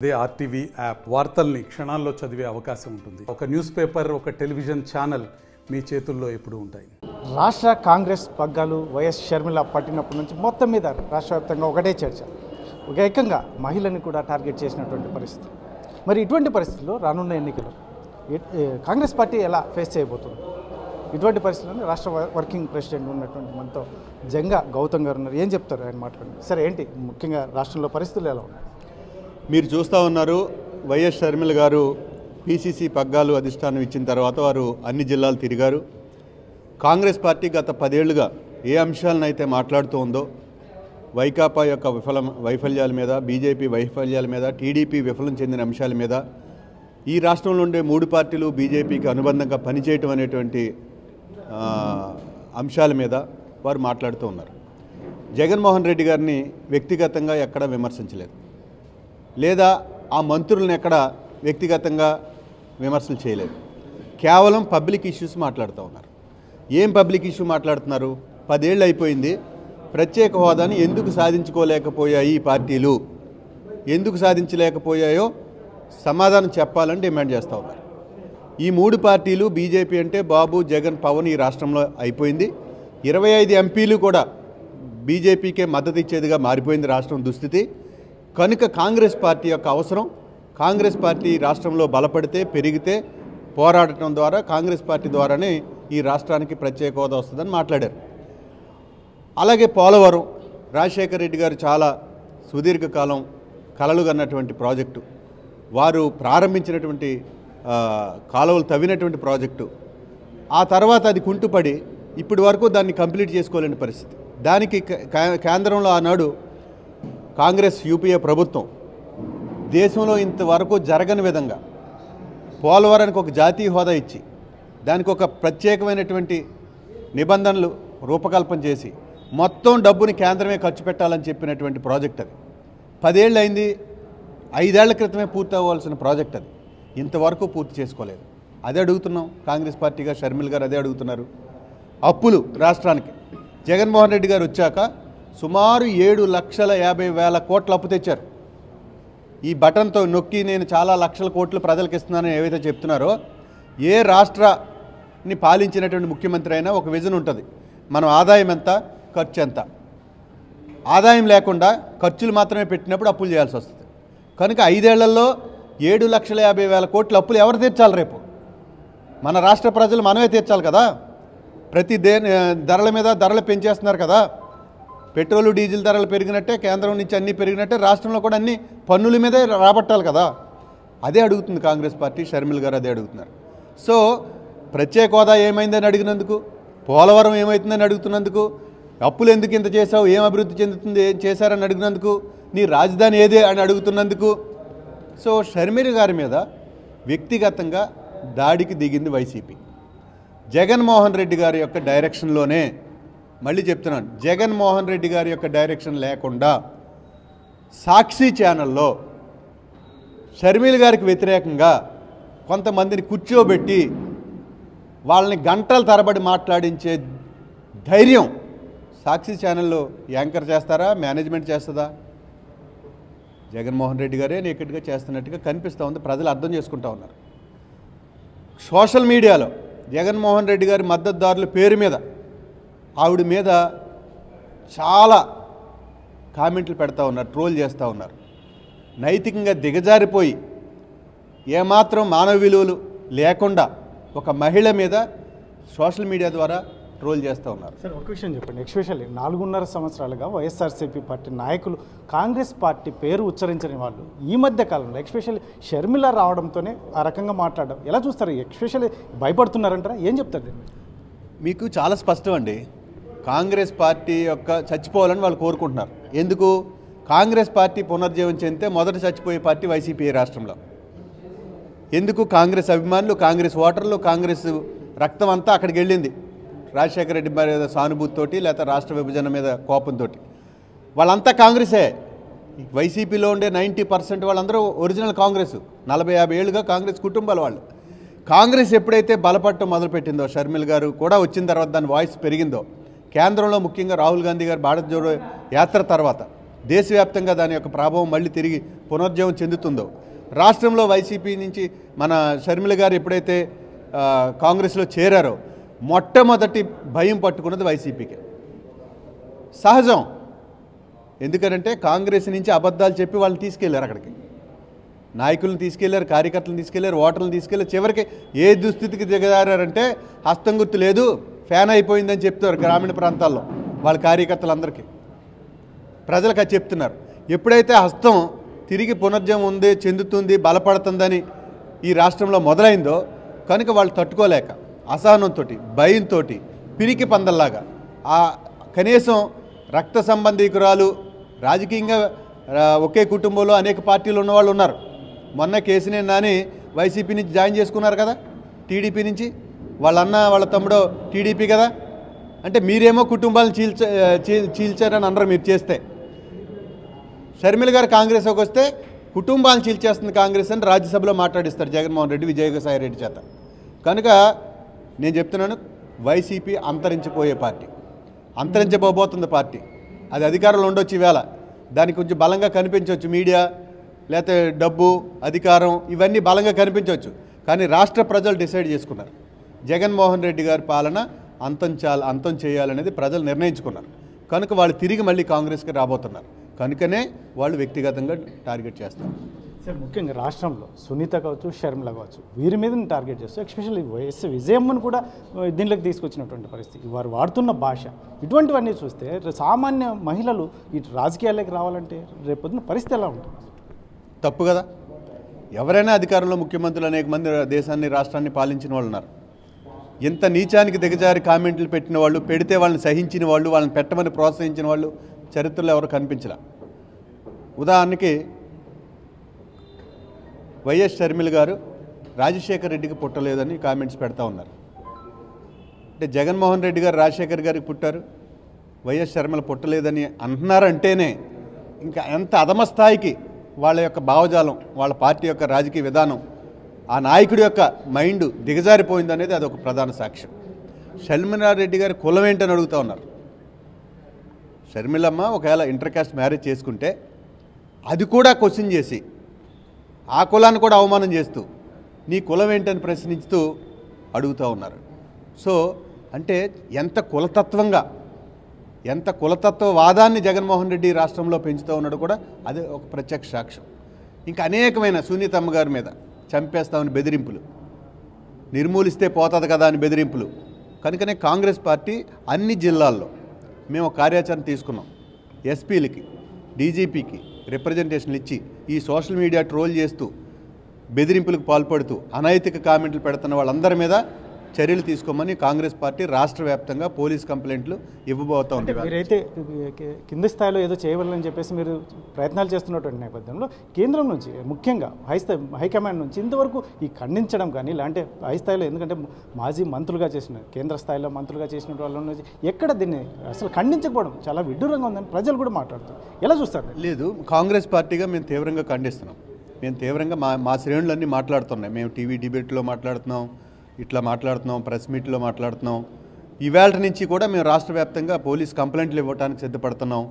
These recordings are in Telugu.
అదే ఆర్టీవీ యాప్ వార్తల్ని క్షణాల్లో చదివే అవకాశం ఉంటుంది. ఒక న్యూస్ పేపర్, ఒక టెలివిజన్ ఛానల్ మీ చేతుల్లో ఎప్పుడూ ఉంటాయి. రాష్ట్ర కాంగ్రెస్ పగ్గాలు వైఎస్ షర్మిల పట్టినప్పటి నుంచి మొత్తం మీద రాష్ట్ర వ్యాప్తంగా ఒకటే చర్చ. ఏకంగా మహిళని కూడా టార్గెట్ చేసినటువంటి పరిస్థితి. మరి ఇటువంటి పరిస్థితుల్లో రానున్న ఎన్నికలు కాంగ్రెస్ పార్టీ ఎలా ఫేస్ చేయబోతుంది? ఇటువంటి పరిస్థితుల్లో రాష్ట్ర వర్కింగ్ ప్రెసిడెంట్ ఉన్నటువంటి మనతో జంగా గౌతమ్ గారు ఉన్నారు. ఏం చెప్తారు ఆయన మాట్లాడండి. సరే, ఏంటి ముఖ్యంగా రాష్ట్రంలో పరిస్థితులు ఎలా ఉన్నాయి? మీరు చూస్తూ ఉన్నారు, వైఎస్ షర్మిల గారు పీసీసీ పగ్గాలు అధిష్టానం ఇచ్చిన తర్వాత వారు అన్ని జిల్లాలు తిరిగారు. కాంగ్రెస్ పార్టీ గత 10 ఏళ్లుగా ఏ అంశాలను అయితే మాట్లాడుతూ ఉందో, వైకాపా యొక్క వైఫల్యాల మీద, బీజేపీ వైఫల్యాల మీద, టీడీపీ విఫలం చెందిన అంశాల మీద, ఈ రాష్ట్రంలో ఉండే 3 పార్టీలు బీజేపీకి అనుబంధంగా పనిచేయటం అనేటువంటి అంశాల మీద వారు మాట్లాడుతూ ఉన్నారు. జగన్మోహన్ రెడ్డి గారిని వ్యక్తిగతంగా ఎక్కడా విమర్శించలేదు, లేదా ఆ మంత్రులను ఎక్కడ వ్యక్తిగతంగా విమర్శలు చేయలేదు. కేవలం పబ్లిక్ ఇష్యూస్ మాట్లాడుతూ ఉన్నారు. ఏం పబ్లిక్ ఇష్యూ మాట్లాడుతున్నారు? 10 ఏళ్ళు అయిపోయింది, ప్రత్యేక హోదాని ఎందుకు సాధించుకోలేకపోయాయి ఈ పార్టీలు, ఎందుకు సాధించలేకపోయాయో సమాధానం చెప్పాలని డిమాండ్ చేస్తూ ఉన్నారు. ఈ 3 పార్టీలు, బీజేపీ అంటే బాబు, జగన్, పవన్ ఈ రాష్ట్రంలో అయిపోయింది. 25 ఎంపీలు కూడా బీజేపీకే మద్దతు ఇచ్చేదిగా మారిపోయింది రాష్ట్రం దుస్థితి. కనుక కాంగ్రెస్ పార్టీ యొక్క అవసరం, కాంగ్రెస్ పార్టీ రాష్ట్రంలో బలపడితే, పెరిగితే, పోరాడటం ద్వారా కాంగ్రెస్ పార్టీ ద్వారానే ఈ రాష్ట్రానికి ప్రత్యేక హోదా వస్తుందని మాట్లాడారు. అలాగే పోలవరం, రాజశేఖర రెడ్డి గారు చాలా సుదీర్ఘకాలం కలలు కన్నటువంటి ప్రాజెక్టు, వారు ప్రారంభించినటువంటి కాలువలు తవ్వినటువంటి ప్రాజెక్టు, ఆ తర్వాత అది కుంటుపడి ఇప్పటి వరకు దాన్ని కంప్లీట్ చేసుకోలేని పరిస్థితి. దానికి కేంద్రంలో ఆనాడు కాంగ్రెస్ యూపీఏ ప్రభుత్వం దేశంలో ఇంతవరకు జరగని విధంగా పోలవరానికి ఒక జాతీయ హోదా ఇచ్చి, దానికి ఒక ప్రత్యేకమైనటువంటి నిబంధనలు రూపకల్పన చేసి మొత్తం డబ్బుని కేంద్రమే ఖర్చు పెట్టాలని చెప్పినటువంటి ప్రాజెక్ట్ అది. 10 ఏళ్ళు అయింది, 5 ఏళ్ల క్రితమే పూర్తి అవ్వాల్సిన ప్రాజెక్ట్ అది. ఇంతవరకు పూర్తి చేసుకోలేదు. అదే అడుగుతున్నాం కాంగ్రెస్ పార్టీగా. షర్మిల గారు అదే అడుగుతున్నారు. అప్పులు రాష్ట్రానికి జగన్మోహన్ రెడ్డి గారు వచ్చాక సుమారు 7,50,000 కోట్ల అప్పు తెచ్చారు. ఈ బటన్తో నొక్కి నేను చాలా లక్షల కోట్లు ప్రజలకు ఇస్తున్నానని ఏవైతే చెప్తున్నారో, ఏ రాష్ట్రాన్ని పాలించినటువంటి ముఖ్యమంత్రి అయినా ఒక విజన్ ఉంటుంది. మనం ఆదాయం ఎంత, ఖర్చు ఎంత. ఆదాయం లేకుండా ఖర్చులు మాత్రమే పెట్టినప్పుడు అప్పులు చేయాల్సి వస్తుంది. కనుక 5 ఏళ్లలో 7,50,000 కోట్ల అప్పులు ఎవరు తీర్చాలి? రేపు మన రాష్ట్ర ప్రజలు మనమే తీర్చాలి కదా. ప్రతి ధరల మీద ధరలు పెంచేస్తున్నారు కదా. పెట్రోలు, డీజిల్ ధరలు పెరిగినట్టే, కేంద్రం నుంచి అన్నీ పెరిగినట్టే రాష్ట్రంలో కూడా అన్ని పన్నుల మీదే రాబట్టాలి కదా. అదే అడుగుతుంది కాంగ్రెస్ పార్టీ. షర్మిల గారు అదే అడుగుతున్నారు. సో ప్రత్యేక హోదా ఏమైందని అడిగినందుకు, పోలవరం ఏమవుతుందని అడుగుతున్నందుకు, అప్పులు ఎందుకు ఇంత చేశావు, ఏం అభివృద్ధి చెందుతుంది, ఏం చేశారని అడిగినందుకు, నీ రాజధాని ఏదే అని అడుగుతున్నందుకు. సో షర్మిల గారి మీద వ్యక్తిగతంగా దాడికి దిగింది వైసీపీ. జగన్మోహన్ రెడ్డి గారి యొక్క డైరెక్షన్లోనే, మళ్ళీ చెప్తున్నాను, జగన్మోహన్ రెడ్డి గారి యొక్క డైరెక్షన్ లేకుండా సాక్షి ఛానల్లో షర్మిల గారికి వ్యతిరేకంగా కొంతమందిని కూర్చోబెట్టి వాళ్ళని గంటల తరబడి మాట్లాడించే ధైర్యం సాక్షి ఛానల్లో యాంకర్ చేస్తారా, మేనేజ్మెంట్ చేస్తుందా? జగన్మోహన్ రెడ్డి గారే నేకెట్గా చేస్తున్నట్టుగా కనిపిస్తూ ఉంది. ప్రజలు అర్థం చేసుకుంటూ ఉన్నారు. సోషల్ మీడియాలో జగన్మోహన్ రెడ్డి గారి మద్దతుదారుల పేరు మీద, ఆవిడ మీద చాలా కామెంట్లు పెడతా ఉన్నారు, ట్రోల్ చేస్తూ ఉన్నారు. నైతికంగా దిగజారిపోయి ఏమాత్రం మానవ విలువలు లేకుండా ఒక మహిళ మీద సోషల్ మీడియా ద్వారా ట్రోల్ చేస్తూ ఉన్నారు. సార్, ఒక విషయం చెప్పండి. ఎక్స్పెషల్లీ 4.5 సంవత్సరాలుగా వైఎస్ఆర్సీపీ పార్టీ నాయకులు కాంగ్రెస్ పార్టీ పేరు ఉచ్చరించని వాళ్ళు ఈ మధ్య కాలంలో ఎక్స్పెషల్లీ షర్మిల రావడంతోనే ఆ రకంగా మాట్లాడడం ఎలా చూస్తారు? ఎక్స్పెషల్లీ భయపడుతున్నారంటారా? ఏం చెప్తారు? మీకు చాలా స్పష్టం అండి. కాంగ్రెస్ పార్టీ యొక్క చచ్చిపోవాలని వాళ్ళు కోరుకుంటున్నారు. ఎందుకు? కాంగ్రెస్ పార్టీ పునర్జీవం చెందితే మొదట చచ్చిపోయే పార్టీ వైసీపీ రాష్ట్రంలో. ఎందుకు? కాంగ్రెస్ అభిమానులు, కాంగ్రెస్ ఓటర్లు, కాంగ్రెస్ రక్తం అంతా అక్కడికి వెళ్ళింది. రాజశేఖర రెడ్డి మీద సానుభూతితోటి, లేకపోతే రాష్ట్ర విభజన మీద కోపంతో. వాళ్ళంతా కాంగ్రెసే. వైసీపీలో ఉండే 90% వాళ్ళందరూ ఒరిజినల్ కాంగ్రెస్. 40-50 ఏళ్ళుగా కాంగ్రెస్ కుటుంబాల వాళ్ళు. కాంగ్రెస్ ఎప్పుడైతే బలపడటం మొదలుపెట్టిందో, షర్మిల గారు కూడా వచ్చిన తర్వాత దాని వాయిస్ పెరిగిందో, కేంద్రంలో ముఖ్యంగా రాహుల్ గాంధీ గారు భారత్ జోడో యాత్ర తర్వాత దేశవ్యాప్తంగా దాని యొక్క ప్రభావం మళ్ళీ తిరిగి పునరుజ్జీవం చెందుతుందో, రాష్ట్రంలో వైసీపీ నుంచి మన షర్మిల గారు ఎప్పుడైతే కాంగ్రెస్లో చేరారో మొట్టమొదటి భయం పట్టుకున్నది వైసీపీకి. సహజం, ఎందుకంటే కాంగ్రెస్ నుంచి అబద్ధాలు చెప్పి వాళ్ళని తీసుకెళ్లారు, అక్కడికి నాయకులను తీసుకెళ్లారు, కార్యకర్తలను తీసుకెళ్లారు, ఓటర్లను తీసుకెళ్లారు. చివరికి ఏ దుస్థితికి దిగజారంటే హస్తం గుర్తు లేదు, ఫ్యాన్ అయిపోయిందని చెప్తారు గ్రామీణ ప్రాంతాల్లో వాళ్ళ కార్యకర్తలందరికీ. ప్రజలకు అది చెప్తున్నారు. ఎప్పుడైతే హస్తం తిరిగి పునర్జీవం ఉంది, చెందుతుంది, బలపడుతుందని ఈ రాష్ట్రంలో మొదలైందో కనుక వాళ్ళు తట్టుకోలేక అసహనంతో, భయంతో, పిరికి పందల్లాగా కనీసం రక్త సంబంధీకురాలు రాజకీయంగా ఒకే కుటుంబంలో అనేక పార్టీలు ఉన్నవాళ్ళు ఉన్నారు. మొన్న కేసీనే నాని వైసీపీ నుంచి జాయిన్ చేసుకున్నారు కదా, టీడీపీ నుంచి. వాళ్ళ అన్న వాళ్ళ తమ్ముడో టీడీపీ కదా. అంటే మీరేమో కుటుంబాలను చీల్చారని అనరు మీరు చేస్తే. షర్మిల గారు కాంగ్రెస్లోకి వస్తే కుటుంబాలను చీల్చేస్తుంది కాంగ్రెస్ అని రాజ్యసభలో మాట్లాడిస్తారు జగన్మోహన్ రెడ్డి, విజయసాయి రెడ్డి చేత. కనుక నేను చెప్తున్నాను, వైసీపీ అంతరించిపోయే పార్టీ, అంతరించబోతుంది పార్టీ. అది అధికారంలో ఉండొచ్చు ఈవేళ, దానికి కొంచెం బలంగా కనిపించవచ్చు, మీడియా లేకపోతే డబ్బు, అధికారం ఇవన్నీ బలంగా కనిపించవచ్చు. కానీ రాష్ట్ర ప్రజలు డిసైడ్ చేసుకున్నారు, జగన్మోహన్ రెడ్డి గారి పాలన అంతం చేయాలనేది ప్రజలు నిర్ణయించుకున్నారు. కనుక వాళ్ళు తిరిగి మళ్ళీ కాంగ్రెస్కి రాబోతున్నారు. కనుకనే వాళ్ళు వ్యక్తిగతంగా టార్గెట్ చేస్తారు. సార్, ముఖ్యంగా రాష్ట్రంలో సునీత కావచ్చు, షర్మిల కావచ్చు, వీరి మీద టార్గెట్ చేస్తూ ఎస్పెషల్లీ వైఎస్ విజయమ్మను కూడా దీనిలోకి తీసుకొచ్చినటువంటి పరిస్థితి, వారు వాడుతున్న భాష, ఇటువంటివన్నీ చూస్తే సామాన్య మహిళలు ఈ రాజకీయాల్లోకి రావాలంటే రేపొద్దున పరిస్థితి ఎలా ఉంటుంది? తప్పు కదా. ఎవరైనా అధికారంలో ముఖ్యమంత్రులు అనేక మంది దేశాన్ని, రాష్ట్రాన్ని పాలించిన వాళ్ళు ఉన్నారు. ఇంత నీచానికి దిగజారి కామెంట్లు పెట్టిన వాళ్ళు, పెడితే వాళ్ళని సహించిన వాళ్ళు, వాళ్ళని పెట్టమని ప్రోత్సహించిన వాళ్ళు చరిత్రలో ఎవరు కనిపించలే. ఉదాహరణకి వైఎస్ షర్మిల గారు రాజశేఖర్ రెడ్డికి పుట్టలేదని కామెంట్స్ పెడతా ఉన్నారు. అంటే జగన్మోహన్ రెడ్డి గారు రాజశేఖర్ గారికి పుట్టారు, వైఎస్ షర్మిల పుట్టలేదని అంటున్నారంటేనే ఇంకా ఎంత అధమ స్థాయికి వాళ్ళ యొక్క భావజాలం, వాళ్ళ పార్టీ యొక్క రాజకీయ విధానం, ఆ నాయకుడి యొక్క మైండ్ దిగజారిపోయిందనేది అదొక ప్రధాన సాక్ష్యం. షర్మిలారెడ్డి గారి కులం ఏంటని అడుగుతూ ఉన్నారు. షర్మిలమ్మ ఒకవేళ ఇంటర్ కాస్ట్ మ్యారేజ్ చేసుకుంటే అది కూడా క్వశ్చన్ చేసి, ఆ కులాన్ని కూడా అవమానం చేస్తూ, నీ కులం ఏంటని ప్రశ్నిస్తూ అడుగుతూ ఉన్నారు. సో అంటే ఎంత కులతత్వంగా, ఎంత కులతత్వవాదాన్ని జగన్మోహన్ రెడ్డి రాష్ట్రంలో పెంచుతూ ఉన్నాడు కూడా అది ఒక ప్రత్యక్ష సాక్ష్యం. ఇంకా అనేకమైన సునీతమ్మ గారి మీద చంపేస్తామని బెదిరింపులు, నిర్మూలిస్తే పోతుంది కదా అని బెదిరింపులు. కనుకనే కాంగ్రెస్ పార్టీ అన్ని జిల్లాల్లో మేము కార్యాచరణ తీసుకున్నాం. ఎస్పీలకి, డీజీపీకి రిప్రజెంటేషన్లు ఇచ్చి ఈ సోషల్ మీడియా ట్రోల్ చేస్తూ, బెదిరింపులకు పాల్పడుతూ, అనైతిక కామెంట్లు పెడుతున్న వాళ్ళందరి మీద చర్యలు తీసుకోమని కాంగ్రెస్ పార్టీ రాష్ట్ర వ్యాప్తంగా పోలీస్ కంప్లైంట్లు ఇవ్వబోతోంది. మీరైతే కింది స్థాయిలో ఏదో చేయవాలని చెప్పేసి మీరు ప్రయత్నాలు చేస్తున్నటువంటి నేపథ్యంలో కేంద్రం నుంచి, ముఖ్యంగా హైకమాండ్ నుంచి ఇంతవరకు ఈ ఖండించడం కానీ ఇలాంటి హై స్థాయిలో, ఎందుకంటే మాజీ మంత్రులుగా చేసిన, కేంద్ర స్థాయిలో మంత్రులుగా చేసిన వాళ్ళ నుంచి ఎక్కడ దీన్ని అసలు ఖండించకపోవడం చాలా విడ్డూరంగా ఉందని ప్రజలు కూడా మాట్లాడుతారు. ఎలా చూస్తారు? లేదు, కాంగ్రెస్ పార్టీగా మేము తీవ్రంగా ఖండిస్తున్నాం. మేము తీవ్రంగా మా శ్రేణులన్నీ మాట్లాడుతున్నాం. మేము టీవీ డిబేట్లో మాట్లాడుతున్నాం, ఇట్లా మాట్లాడుతున్నాం, ప్రెస్ మీట్లో మాట్లాడుతున్నాం. ఈవేళ నుంచి కూడా మేము రాష్ట్ర వ్యాప్తంగా పోలీస్ కంప్లైంట్లు ఇవ్వడానికి సిద్ధపడుతున్నాం.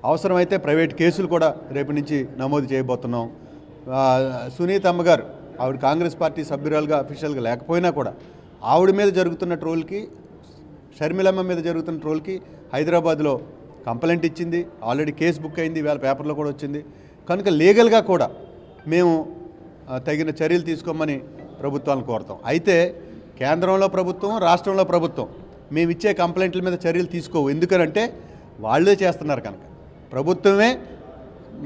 అవసరమైతే ప్రైవేట్ కేసులు కూడా రేపు నుంచి నమోదు చేయబోతున్నాం. సునీత అమ్మగారు, ఆవిడ కాంగ్రెస్ పార్టీ సభ్యురాలుగా అఫీషియల్గా లేకపోయినా కూడా ఆవిడ మీద జరుగుతున్న ట్రోల్కి, షర్మిలమ్మ మీద జరుగుతున్న ట్రోల్కి హైదరాబాద్లో కంప్లైంట్ ఇచ్చింది, ఆల్రెడీ కేసు బుక్ అయింది, ఇవాళ పేపర్లో కూడా వచ్చింది. కనుక లీగల్గా కూడా మేము తగిన చర్యలు తీసుకోమని ప్రభుత్వాలను కోరుతాం. అయితే కేంద్రంలో ప్రభుత్వం, రాష్ట్రంలో ప్రభుత్వం మేము ఇచ్చే కంప్లైంట్ల మీద చర్యలు తీసుకోవు. ఎందుకనంటే వాళ్ళే చేస్తున్నారు కనుక, ప్రభుత్వమే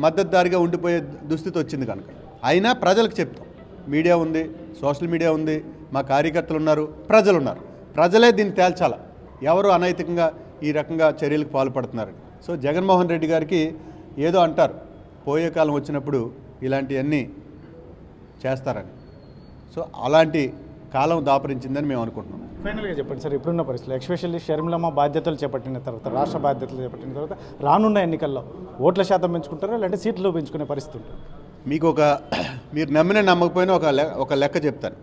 మద్దతుదారిగా ఉండిపోయే దుస్థితి వచ్చింది కనుక. అయినా ప్రజలకు చెప్తాం, మీడియా ఉంది, సోషల్ మీడియా ఉంది, మా కార్యకర్తలు ఉన్నారు, ప్రజలు ఉన్నారు. ప్రజలే దీన్ని తేల్చాల ఎవరు అనైతికంగా ఈ రకంగా చర్యలకు పాల్పడుతున్నారు. సో జగన్మోహన్ రెడ్డి గారికి ఏదో అంటారు, పోయే కాలం వచ్చినప్పుడు ఇలాంటివన్నీ చేస్తారని. సో అలాంటి కాలం దాపరించిందని మేము అనుకుంటున్నాం. ఫైనల్గా చెప్పండి సార్, ఇప్పుడున్న పరిస్థితులు ఎస్పెషల్లీ షర్మిలమ్మ బాధ్యతలు చేపట్టిన తర్వాత, రాష్ట్ర బాధ్యతలు చేపట్టిన తర్వాత రానున్న ఎన్నికల్లో ఓట్ల శాతం పెంచుకుంటారా లేదంటే సీట్లు పెంచుకునే పరిస్థితి ఉంటుంది? మీకు మీరు నమ్మిన నమ్మకపోయినా ఒక లెక్క చెప్తాను.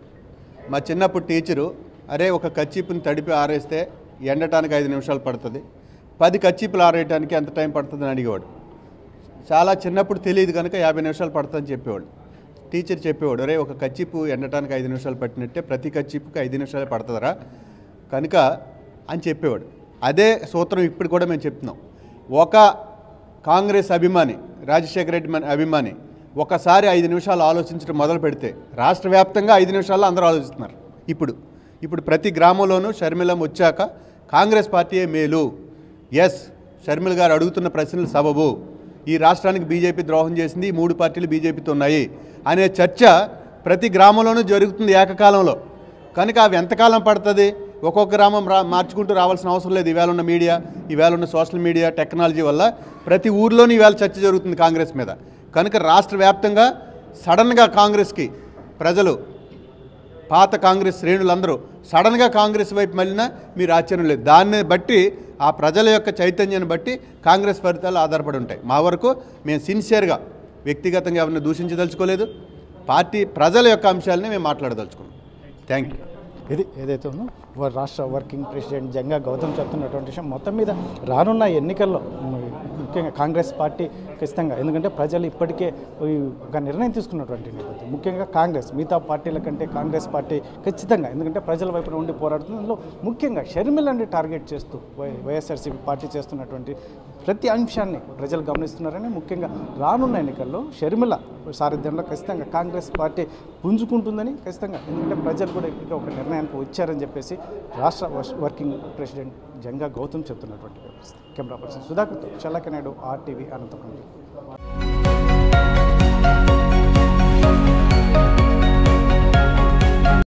మా చిన్నప్పుడు టీచరు, అరే ఒక కచ్చీపుని తడిపి ఆరేస్తే ఎండటానికి 5 నిమిషాలు పడుతుంది, 10 కచ్చీపులు ఆరేయటానికి ఎంత టైం పడుతుందని అడిగేవాడు. చాలా చిన్నప్పుడు తెలియదు కనుక 50 నిమిషాలు పడుతుందని చెప్పేవాళ్ళు. టీచర్ చెప్పేవాడు, అరే ఒక కచ్చిపు ఎండటానికి 5 నిమిషాలు పట్టినట్టే ప్రతి కచ్చిపుకి 5 నిమిషాలే పడుతుందరా కనుక అని చెప్పేవాడు. అదే సూత్రం ఇప్పుడు కూడా మేము చెప్తున్నాం. ఒక కాంగ్రెస్ అభిమాని, రాజశేఖర రెడ్డి అభిమాని ఒకసారి 5 నిమిషాలు ఆలోచించడం మొదలు పెడితే రాష్ట్ర వ్యాప్తంగా 5 నిమిషాల్లో అందరూ ఆలోచిస్తున్నారు. ఇప్పుడు ప్రతి గ్రామంలోనూ షర్మిలమ్మ వచ్చాక కాంగ్రెస్ పార్టీయే మేలు, ఎస్ షర్మిల గారు అడుగుతున్న ప్రశ్నలు సబబు, ఈ రాష్ట్రానికి బీజేపీ ద్రోహం చేసింది, ఈ 3 పార్టీలు బీజేపీతో ఉన్నాయి అనే చర్చ ప్రతి గ్రామంలోనూ జరుగుతుంది ఏకకాలంలో. కనుక అవి ఎంతకాలం పడుతుంది? ఒక్కొక్క గ్రామం మార్చుకుంటూ రావాల్సిన అవసరం లేదు. ఈవేళ ఉన్న మీడియా, ఈవేళ ఉన్న సోషల్ మీడియా టెక్నాలజీ వల్ల ప్రతి ఊర్లోనూ ఈవేళ చర్చ జరుగుతుంది కాంగ్రెస్ మీద. కనుక రాష్ట్ర వ్యాప్తంగా సడన్గా కాంగ్రెస్కి ప్రజలు, పాత కాంగ్రెస్ శ్రేణులందరూ సడన్గా కాంగ్రెస్ వైపు మళ్ళినా మీరు ఆశ్చర్యం లేదు. దాన్ని బట్టి ఆ ప్రజల యొక్క చైతన్యాన్ని బట్టి కాంగ్రెస్ ఫలితాలు ఆధారపడి ఉంటాయి. మా వరకు మేము సిన్సియర్గా వ్యక్తిగతంగా ఎవరిని దూషించదలుచుకోలేదు, పార్టీ ప్రజల యొక్క అంశాలని మేము మాట్లాడదలుచుకున్నాం. Thank you. ఇది ఏదైతే ఉందో రాష్ట్ర వర్కింగ్ ప్రెసిడెంట్ జంగా గౌతమ్ చెప్తున్నటువంటి విషయం, మొత్తం మీద రానున్న ఎన్నికల్లో ముఖ్యంగా కాంగ్రెస్ పార్టీ ఖచ్చితంగా, ఎందుకంటే ప్రజలు ఇప్పటికే ఒక నిర్ణయం తీసుకున్నటువంటి నేపథ్యం, ముఖ్యంగా కాంగ్రెస్ మిగతా పార్టీల కంటే కాంగ్రెస్ పార్టీ ఖచ్చితంగా, ఎందుకంటే ప్రజల వైపున ఉండి పోరాడుతుంది. అందులో ముఖ్యంగా షర్మిలని టార్గెట్ చేస్తూ వైఎస్ఆర్సీపీ పార్టీ చేస్తున్నటువంటి ప్రతి అంశాన్ని ప్రజలు గమనిస్తున్నారని, ముఖ్యంగా రానున్న ఎన్నికల్లో షర్మిల సారథ్యంలో ఖచ్చితంగా కాంగ్రెస్ పార్టీ పుంజుకుంటుందని ఖచ్చితంగా, ఎందుకంటే ప్రజలు కూడా ఇప్పటికే ఒక నిర్ణయానికి వచ్చారని చెప్పేసి రాష్ట్ర వర్కింగ్ ప్రెసిడెంట్ జంగా గౌతమ్ చెప్తున్నటువంటి పరిస్థితి. కెమెరా పర్సన్ సుధాకర్తో చల్లకనాయుడు, RTV, అనంతపురం.